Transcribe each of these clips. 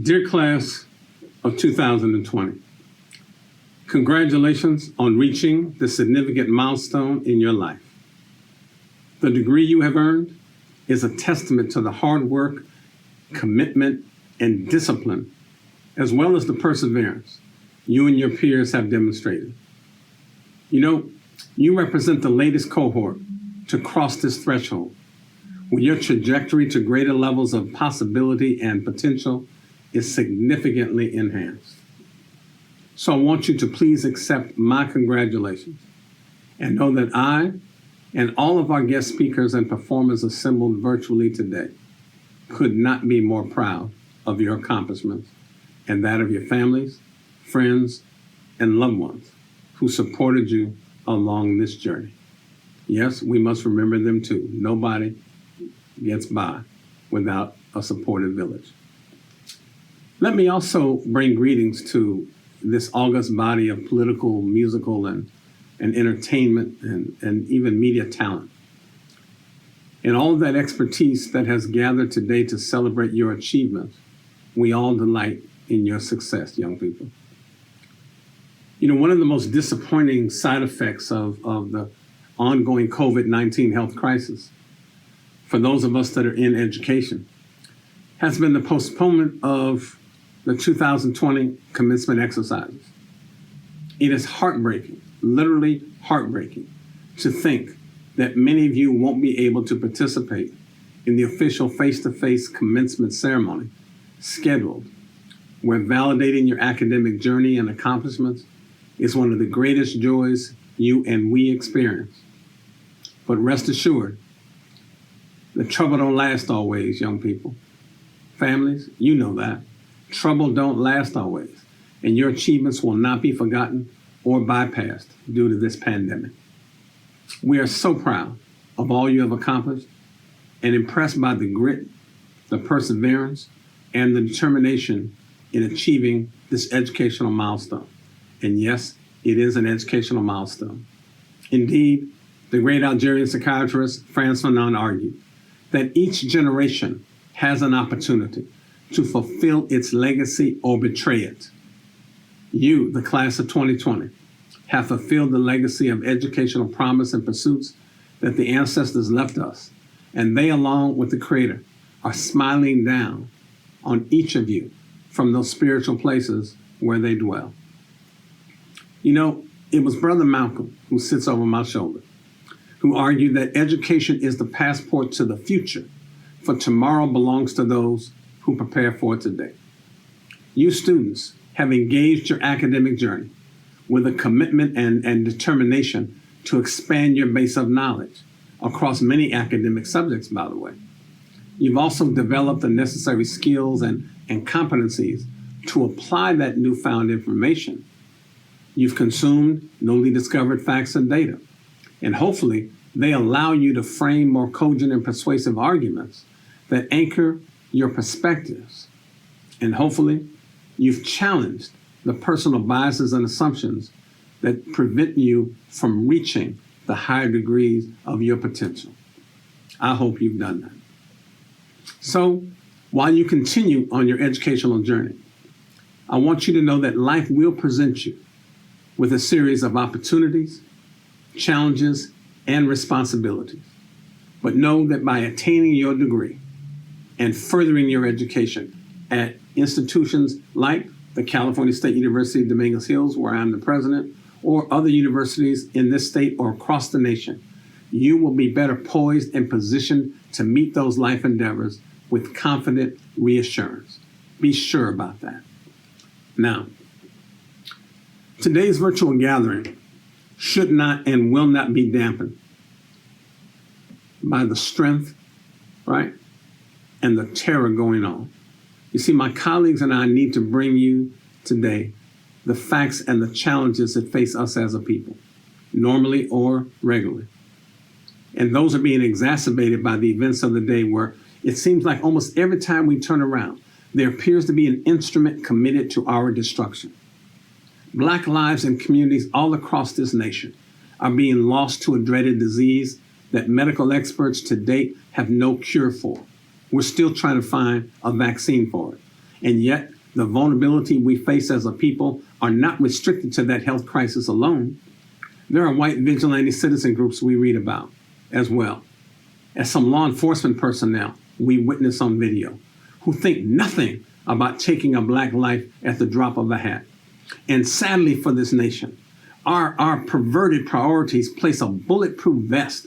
Dear class of 2020, congratulations on reaching the significant milestone in your life. The degree you have earned is a testament to the hard work, commitment, and discipline, as well as the perseverance you and your peers have demonstrated. You know, you represent the latest cohort to cross this threshold, where your trajectory to greater levels of possibility and potential is significantly enhanced. So I want you to please accept my congratulations and know that I and all of our guest speakers and performers assembled virtually today could not be more proud of your accomplishments and that of your families, friends, and loved ones who supported you along this journey. Yes, we must remember them too. Nobody gets by without a supportive village. Let me also bring greetings to this august body of political, musical, and entertainment and even media talent. And all of that expertise that has gathered today to celebrate your achievements, we all delight in your success, young people. You know, one of the most disappointing side effects of the ongoing COVID-19 health crisis for those of us that are in education has been the postponement of the 2020 commencement exercises. It is heartbreaking, literally heartbreaking, to think that many of you won't be able to participate in the official face-to-face commencement ceremony scheduled, where validating your academic journey and accomplishments is one of the greatest joys you and we experience. But rest assured, the trouble don't last always, young people. Families, you know that. Trouble don't last always, and your achievements will not be forgotten or bypassed due to this pandemic. We are so proud of all you have accomplished and impressed by the grit, the perseverance, and the determination in achieving this educational milestone. And yes, it is an educational milestone. Indeed, the great Algerian psychiatrist Frantz Fanon argued that each generation has an opportunity to fulfill its legacy or betray it. You, the class of 2020, have fulfilled the legacy of educational promise and pursuits that the ancestors left us, and they, along with the Creator, are smiling down on each of you from those spiritual places where they dwell. You know, it was Brother Malcolm, who sits over my shoulder, who argued that education is the passport to the future, for tomorrow belongs to those who prepare for it today. You students have engaged your academic journey with a commitment and determination to expand your base of knowledge across many academic subjects, by the way. You've also developed the necessary skills and competencies to apply that newfound information. You've consumed newly discovered facts and data, and hopefully they allow you to frame more cogent and persuasive arguments that anchor your perspectives. And hopefully you've challenged the personal biases and assumptions that prevent you from reaching the higher degrees of your potential. I hope you've done that. So while you continue on your educational journey, I want you to know that life will present you with a series of opportunities, challenges, and responsibilities. But know that by attaining your degree and furthering your education at institutions like the California State University, Dominguez Hills, where I'm the president, or other universities in this state or across the nation, you will be better poised and positioned to meet those life endeavors with confident reassurance. Be sure about that. Now, today's virtual gathering should not and will not be dampened by the strength, right, and the terror going on. You see, my colleagues and I need to bring you today the facts and the challenges that face us as a people, normally or regularly. And those are being exacerbated by the events of the day, where it seems like almost every time we turn around, there appears to be an instrument committed to our destruction. Black lives and communities all across this nation are being lost to a dreaded disease that medical experts to date have no cure for. We're still trying to find a vaccine for it. And yet, the vulnerability we face as a people are not restricted to that health crisis alone. There are white vigilante citizen groups we read about as well as some law enforcement personnel we witness on video who think nothing about taking a black life at the drop of a hat. And sadly for this nation, our perverted priorities place a bulletproof vest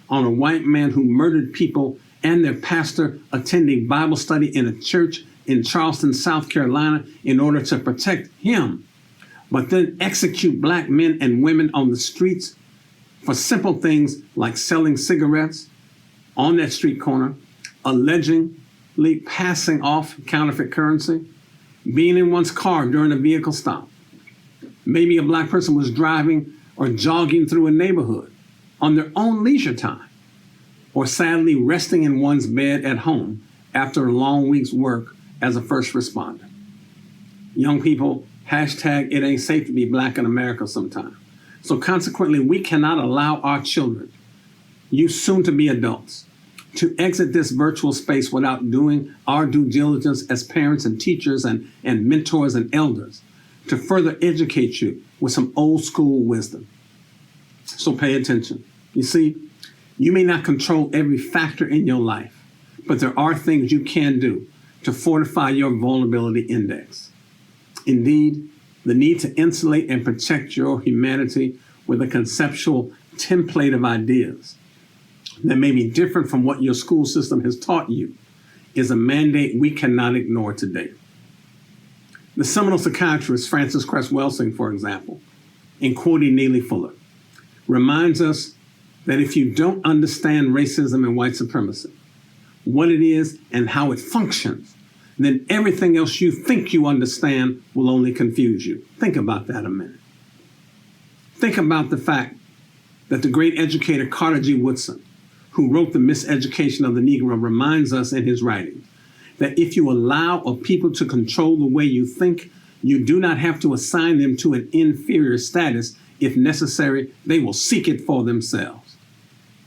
on a white man who murdered people and their pastor attending Bible study in a church in Charleston, South Carolina, in order to protect him, but then execute black men and women on the streets for simple things like selling cigarettes on that street corner, allegedly passing off counterfeit currency, being in one's car during a vehicle stop. Maybe a black person was driving or jogging through a neighborhood on their own leisure time, or sadly resting in one's bed at home after a long week's work as a first responder. Young people, hashtag it ain't safe to be black in America sometime. So consequently, we cannot allow our children, you soon to be adults, to exit this virtual space without doing our due diligence as parents and teachers and mentors and elders to further educate you with some old school wisdom. So pay attention. You see, you may not control every factor in your life, but there are things you can do to fortify your vulnerability index. Indeed, the need to insulate and protect your humanity with a conceptual template of ideas that may be different from what your school system has taught you is a mandate we cannot ignore today. The seminal psychiatrist Frances Cress Welsing, for example, in quoting Neely Fuller, reminds us that if you don't understand racism and white supremacy, what it is and how it functions, then everything else you think you understand will only confuse you. Think about that a minute. Think about the fact that the great educator Carter G. Woodson, who wrote The Miseducation of the Negro, reminds us in his writings that if you allow a people to control the way you think, you do not have to assign them to an inferior status. If necessary, they will seek it for themselves.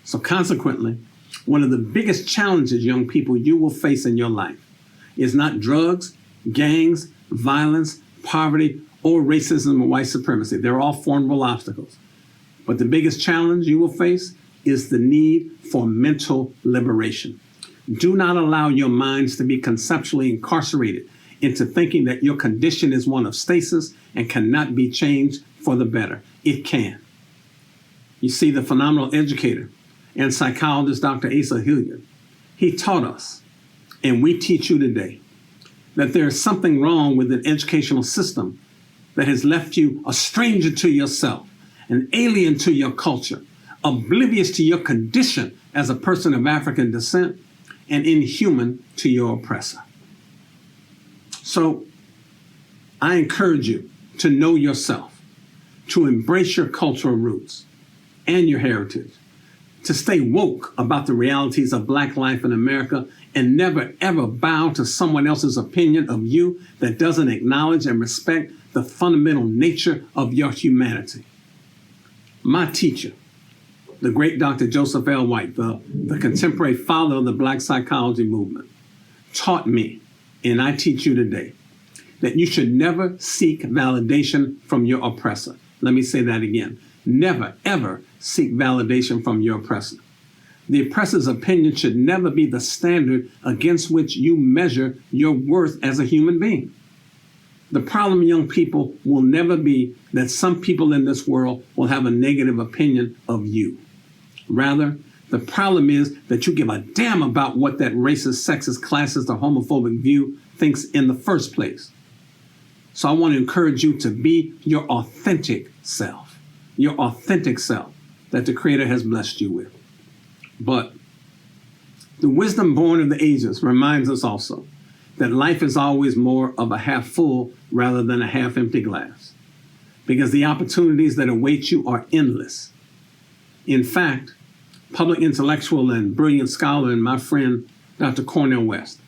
So consequently, one of the biggest challenges, young people, you will face in your life is not drugs, gangs, violence, poverty, or racism or white supremacy. They're all formidable obstacles. But the biggest challenge you will face is the need for mental liberation. Do not allow your minds to be conceptually incarcerated into thinking that your condition is one of stasis and cannot be changed for the better. It can. You see, the phenomenal educator and psychologist Dr. Asa Hilliard, he taught us, and we teach you today, that there is something wrong with an educational system that has left you a stranger to yourself, an alien to your culture, oblivious to your condition as a person of African descent, and inhuman to your oppressor. So I encourage you to know yourself, to embrace your cultural roots and your heritage, to stay woke about the realities of Black life in America, and never ever bow to someone else's opinion of you that doesn't acknowledge and respect the fundamental nature of your humanity. My teacher, the great Dr. Joseph L. White, the contemporary father of the Black psychology movement, taught me, and I teach you today, that you should never seek validation from your oppressor. Let me say that again. Never, ever seek validation from your oppressor. The oppressor's opinion should never be the standard against which you measure your worth as a human being. The problem, young people, will never be that some people in this world will have a negative opinion of you. Rather, the problem is that you give a damn about what that racist, sexist, classist, or homophobic view thinks in the first place. So I want to encourage you to be your authentic self that the Creator has blessed you with. But the wisdom born of the ages reminds us also that life is always more of a half full rather than a half empty glass, because the opportunities that await you are endless. In fact, public intellectual and brilliant scholar and my friend, Dr. Cornel West,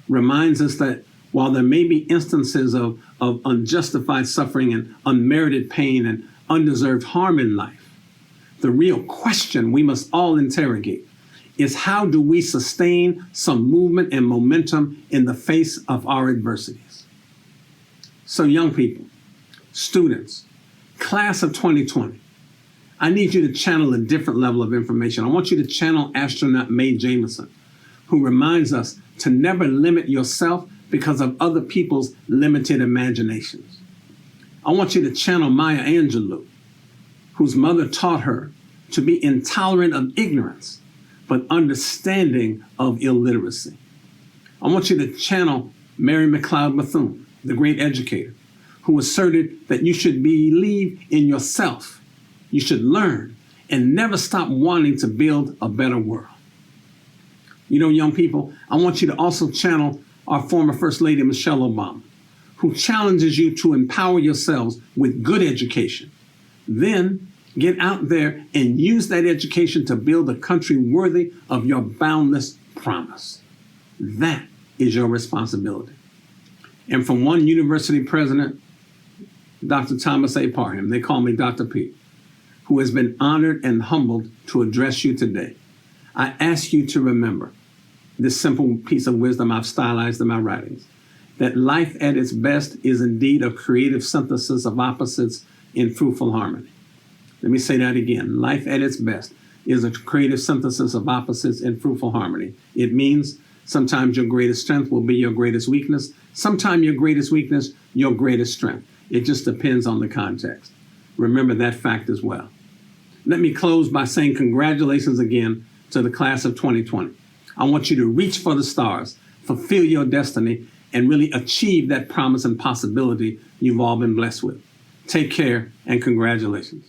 reminds us that while there may be instances of unjustified suffering and unmerited pain and undeserved harm in life, the real question we must all interrogate is, how do we sustain some movement and momentum in the face of our adversity? So young people, students, class of 2020, I need you to channel a different level of information. I want you to channel astronaut Mae Jemison, who reminds us to never limit yourself because of other people's limited imaginations. I want you to channel Maya Angelou, whose mother taught her to be intolerant of ignorance, but understanding of illiteracy. I want you to channel Mary McLeod Bethune, the great educator, who asserted that you should believe in yourself, you should learn, and never stop wanting to build a better world. You know, young people, I want you to also channel our former First Lady, Michelle Obama, who challenges you to empower yourselves with good education. Then get out there and use that education to build a country worthy of your boundless promise. That is your responsibility. And from one university president, Dr. Thomas A. Parham, they call me Dr. P, who has been honored and humbled to address you today, I ask you to remember this simple piece of wisdom I've stylized in my writings, that life at its best is indeed a creative synthesis of opposites in fruitful harmony. Let me say that again. Life at its best is a creative synthesis of opposites in fruitful harmony. It means sometimes your greatest strength will be your greatest weakness. Sometimes your greatest weakness, your greatest strength. It just depends on the context. Remember that fact as well. Let me close by saying congratulations again to the class of 2020. I want you to reach for the stars, fulfill your destiny, and really achieve that promise and possibility you've all been blessed with. Take care and congratulations.